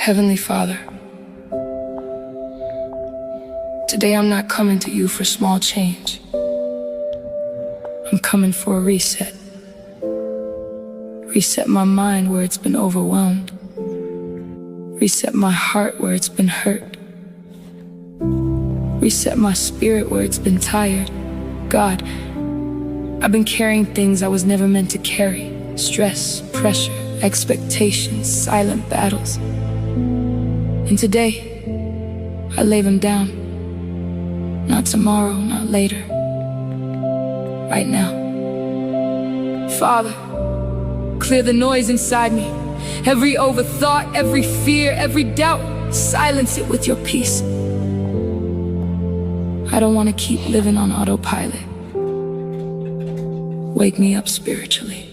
Heavenly Father, today I'm not coming to you for small change. I'm coming for a reset. Reset my mind where it's been overwhelmed. Reset my heart where it's been hurt. Reset my spirit where it's been tired. God, I've been carrying things I was never meant to carry. Stress, pressure, expectations, silent battles. And today, I lay them down. Not tomorrow, not later. Right now. Father, clear the noise inside me. Every overthought, every fear, every doubt, silence it with your peace. I don't want to keep living on autopilot. Wake me up spiritually.